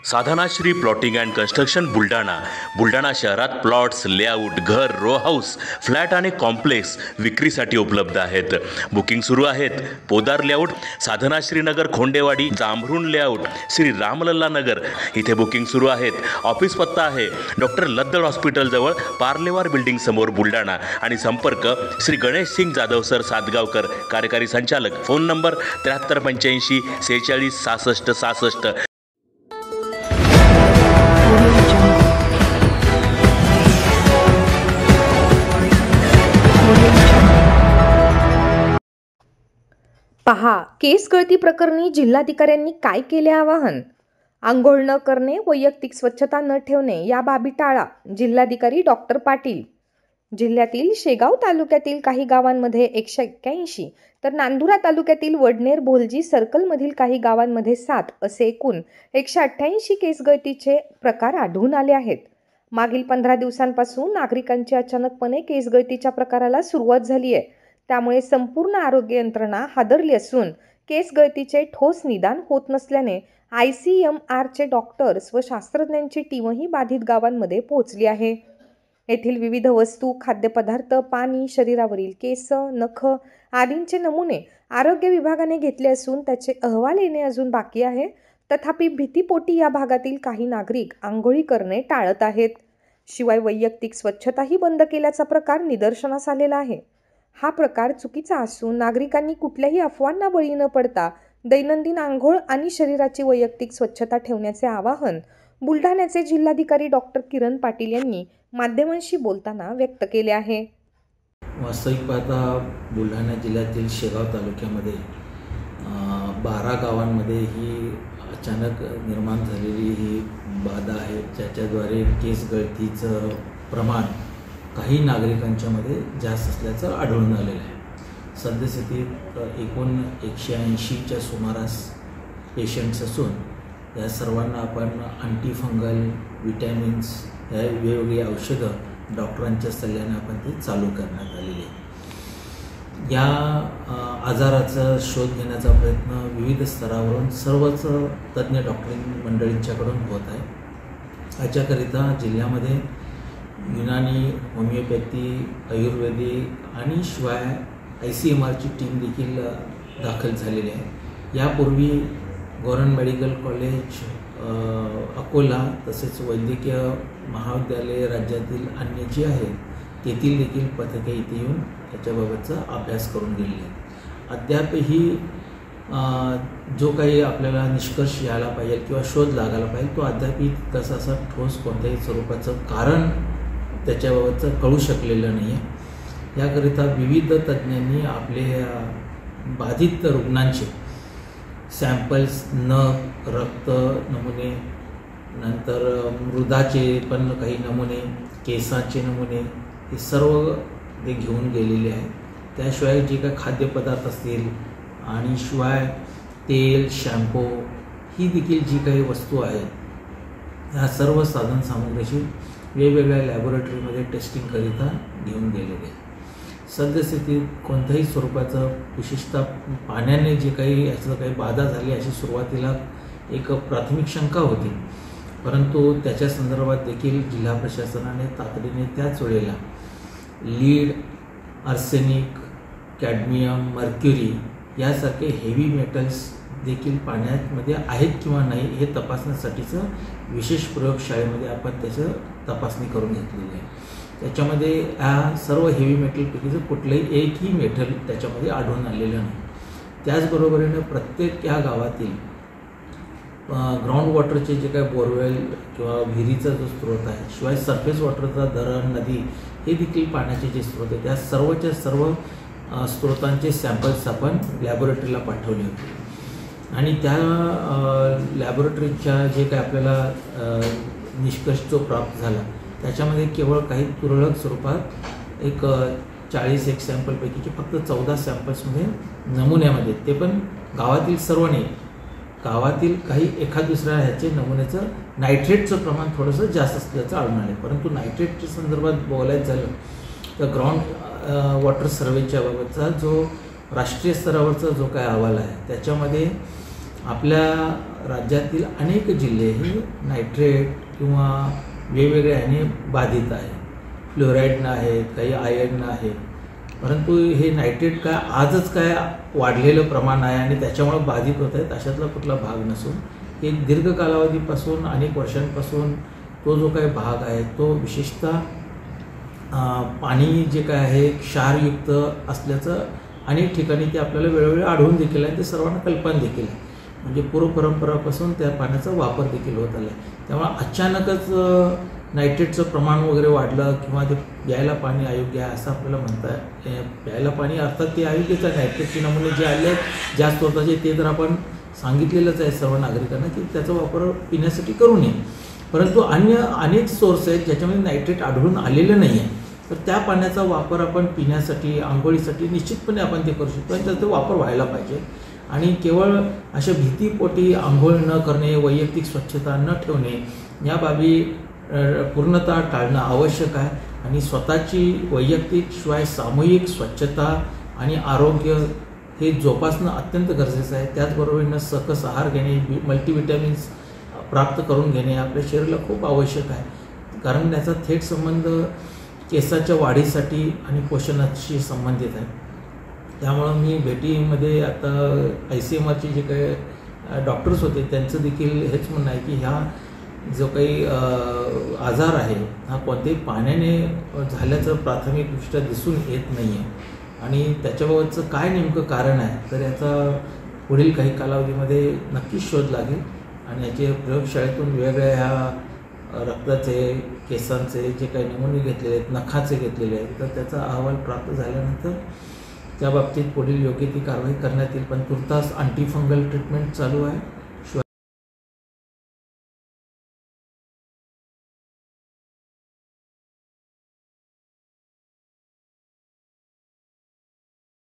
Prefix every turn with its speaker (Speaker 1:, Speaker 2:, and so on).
Speaker 1: Sadhanashri plotting and construction Buldhana शहरात plots, layout, घर, row house, flat आणि कॉम्प्लेक्स विक्रीसाठी उपलब्ध आहेत. बुकिंग सुरू आहेत. पोदार लेआउट, साधनाश्री नगर, खोंडेवाडी, जांभरुण लेआउट, श्री रामलल्ला नगर इथे बुकिंग सुरू आहेत. ऑफिस पत्ता आहे डॉक्टर लद्दड हॉस्पिटल जवळ, पार्लेवार बिल्डिंग समोर, बुलढाणा. आणि संपर्क श्री गणेश सिंग जाधव सर सातगावकर, कार्यकारी संचालक. Phone number 7385 46 66 66.
Speaker 2: पहा, केस गळती प्रकरणी जिल्हाधिकाऱ्यांनी काय केले आवाहन. आंघोळ न करणे, वैयक्तिक स्वच्छता न ठेवणे या बाबी टाळा. जिल्हाधिकारी डॉक्टर पाटील. जिल्ह्यातील शेगाव तालुक्यातील काही गावांमध्ये 181 तर नांदुरा तालुक्यातील वडनेर, भोलजी सर्कलमधील काही गावांमध्ये 7 असे एकूण 188 केस गळतीचे प्रकार आढळून आले आहेत. मागील 15 दिवसांपासून नागरिकांची अचानकपणे केस गळतीच्या प्रकाराला सुरुवात झाली आहे. त्यामुळे संपूर्ण आरोग्य यंत्रणा हादरली असून केस गळतीचे ठोस निदान होत नसल्याने ICMRचे डॉक्टर्स व शास्त्रज्ञांची टीमही बाधित गावांमध्ये पोहोचली आहे. येथील विविध वस्तू, खाद्यपदार्थ, पाणी, शरीरावरील केस, नख आदींचे नमुने आरोग्य विभागाने घेतले असून त्याचे अहवाल येणे अजून बाकी आहे. तथापि भीतीपोटी या भागातील काही नागरिक आंघोळी करणे टाळत आहेत. शिवाय वैयक्तिक स्वच्छताही बंद केल्याचा प्रकार निदर्शनास आलेला आहे. हा प्रकार चुकीचा असून नागरिकांनी कुठल्याही अफवांना बळी न पडता दैनंदिन आंघोळ आणि शरीराची वैयक्तिक स्वच्छता ठेवण्याचे आवाहन बुलढाण्याचे जिल्हाधिकारी डॉक्टर किरण पाटील यांनी माध्यमांशी बोलताना व्यक्त केले आहे.
Speaker 3: वास्तविक पाहता बुलढाणा जिल्ह्यातील शेगाव तालुक्यामध्ये 12 गावांमध्ये ही अचानक निर्माण झालेली ही बाधा आहे, ज्याच्याद्वारे केस गळतीचं प्रमाण काही नागरिकांच्यामध्ये जास्त असल्याचं आढळून आलेलं आहे. सद्यस्थितीत एकूण 180च्या सुमारास पेशंट्स असून या सर्वांना आपण अँटीफंगल, विटॅमिन्स या वेगवेगळी औषधं डॉक्टरांच्या सल्ल्याने आपण ती चालू करण्यात आलेली आहे. या आजाराचा शोध घेण्याचा प्रयत्न विविध स्तरावरून सर्वच तज्ज्ञ डॉक्टरी मंडळींच्याकडून होत आहे. याच्याकरिता जिल्ह्यामध्ये युनानी, होमिओपॅथी, आयुर्वेदिक आणि शिवाय ICMRची टीम देखील दाखल झालेली आहे. यापूर्वी गव्हर्नमेंट मेडिकल कॉलेज अकोला तसेच वैद्यकीय महाविद्यालय राज्यातील अन्य जी आहेत तेथील देखील पथके इथे येऊन त्याच्याबाबतचा अभ्यास करून गेलेले आहेत. अद्यापही जो काही आपल्याला निष्कर्ष यायला पाहिजे किंवा शोध लागायला पाहिजे तो अद्यापही तसा असा ठोस कोणत्याही स्वरूपाचं कारण त्याच्याबाबतचं कळू शकलेलं नाही आहे. याकरिता विविध तज्ज्ञांनी आपले बाधित रुग्णांचे सॅम्पल्स, नख, रक्त नमुने, नंतर मृदाचे पण काही नमुने, केसाचे नमुने हे सर्व ते घेऊन गेलेले आहेत. त्याशिवाय जे काही खाद्यपदार्थ असतील आणि शिवाय तेल, शॅम्पू ही देखील जी काही वस्तू आहेत ह्या सर्व साधनसामुग्रीची वेगवेगळ्या लॅबोरेटरीमध्ये टेस्टिंगकरिता घेऊन गेलेले आहेत. सद्यस्थितीत कोणत्याही स्वरूपाचं विशेषतः पाण्याने जे काही याचं काही बाधा झाली अशी सुरुवातीला एक प्राथमिक शंका होती, परंतु त्याच्या संदर्भात देखील जिल्हा प्रशासनाने तातडीने त्याच वेळेला लीड, आर्सेनिक, कॅडमियम, मर्क्युरी यासारखे हेवी मेटल्स देखील पाण्यामध्ये आहेत किंवा नाही हे तपासण्यासाठीचं विशेष प्रयोगशाळेमध्ये आपण त्याचं तपासणी करून घेतलेली आहे. त्याच्यामध्ये ह्या सर्व हेवी मेटलपैकीचं कुठलंही एकही मेटल त्याच्यामध्ये आढळून आलेलं नाही. त्याचबरोबरीने प्रत्येक ह्या गावातील ग्राउंड वॉटरचे जे काही बोरवेल किंवा विहिरीचा जो स्रोत आहे, शिवाय सरफेस वॉटरचा धरण, नदी हे देखील पाण्याचे जे स्रोत आहेत त्या सर्वच्या सर्व स्रोतांचे सॅम्पल्स आपण लॅबोरेटरीला पाठवले होते. आणि त्या लॅबोरेटरीच्या जे काही आपल्याला निष्कर्ष जो प्राप्त झाला त्याच्यामध्ये केवळ काही तुरळक स्वरूपात एक 40 सॅम्पलपैकीचे फक्त 14 सॅम्पल्समध्ये नमुन्यामध्ये, ते पण गावातील सर्व नाही, गावातील काही एखाद दुसऱ्या ह्याचे नमुन्याचं नायट्रेटचं प्रमाण थोडंसं जास्त असल्याचं आढळून आलं. परंतु नायट्रेटच्या संदर्भात बोलायचं झालं तर ग्राउंड वॉटर सर्वेच्या बाबतचा जो राष्ट्रीय स्तरावरचा जो काय अहवाल आहे त्याच्यामध्ये आपल्या राज्यातील अनेक जिल्हे हे नायट्रेट किंवा वेगवेगळ्या ह्याने बाधित आहे. फ्लोराईडनं आहेत, काही आयर्ननं आहेत. परंतु हे नायट्रेट काय आजच काय वाढलेलं प्रमाण आहे आणि त्याच्यामुळे बाधित होत आहेत अशातला कुठला भाग नसून एक दीर्घ कालावधीपासून अनेक वर्षांपासून तो जो काही भाग आहे तो विशेषतः पाणी जे काय आहे क्षारयुक्त असल्याचं अनेक ठिकाणी ते आपल्याला वेळोवेळी आढळून देखील आहे. ते सर्वांना कल्पना देखील आहे. म्हणजे पूर्वपरंपरापासून त्या पाण्याचा वापर देखील होत आला आहे. त्यामुळे अचानकच नायट्रेटचं प्रमाण वगैरे वाढलं किंवा ते प्यायला पाणी अयोग्य आहे असं आपल्याला म्हणता आहे. प्यायला पाणी अर्थात ते अयोग्यच आहे. नायट्रेटचे नमुने जे आले आहेत जास्त होताचे ते तर आपण सांगितलेलंच आहे सर्व नागरिकांना की त्याचा वापर पिण्यासाठी करू नये. परंतु अन्य अनेक सोर्स आहेत ज्याच्यामध्ये नायट्रेट आढळून आलेलं नाही आहे. तर त्या पाण्याचा वापर आपण पिण्यासाठी आंघोळीसाठी निश्चितपणे आपण ते करू शकतो आणि त्याचा वापर व्हायला पाहिजे. आणि केवळ अशा भीतीपोटी आंघोळ न करणे, वैयक्तिक स्वच्छता न ठेवणे या बाबी पूर्णतः टाळणं आवश्यक आहे. आणि स्वतःची वैयक्तिक शिवाय सामूहिक स्वच्छता आणि आरोग्य हे जोपासणं अत्यंत गरजेचं आहे. त्याचबरोबरीनं सकस आहार घेणे, मल्टीविटॅमिन्स प्राप्त करून घेणे आपल्या शरीराला खूप आवश्यक आहे. कारण त्याचा थेट संबंध केसाच्या वाढीसाठी आणि पोषणाशी संबंधित आहे. त्यामुळं मी भेटीमध्ये आता ICMRचे जे काही डॉक्टर्स होते त्यांचं देखील हेच म्हणणं आहे की ह्या जो काही आजार आहे हा कोणत्याही पाण्याने झाल्याचं प्राथमिकदृष्ट्या दिसून येत नाही आहे. आणि त्याच्याबाबतचं काय नेमकं कारण आहे तर याचा पुढील काही कालावधीमध्ये नक्कीच शोध लागेल. आणि याचे प्रयोगशाळेतून वेगवेगळ्या ह्या रक्ताचे, केसांचे जे काही नमुने घेतलेले आहेत, नखाचे घेतलेले आहेत तर त्याचा अहवाल प्राप्त झाल्यानंतर त्या बाबतीत पुढील योग्य ती कारवाई करण्यात येईल. पण तुर्तास अँटीफंगल ट्रीटमेंट चालू आहे.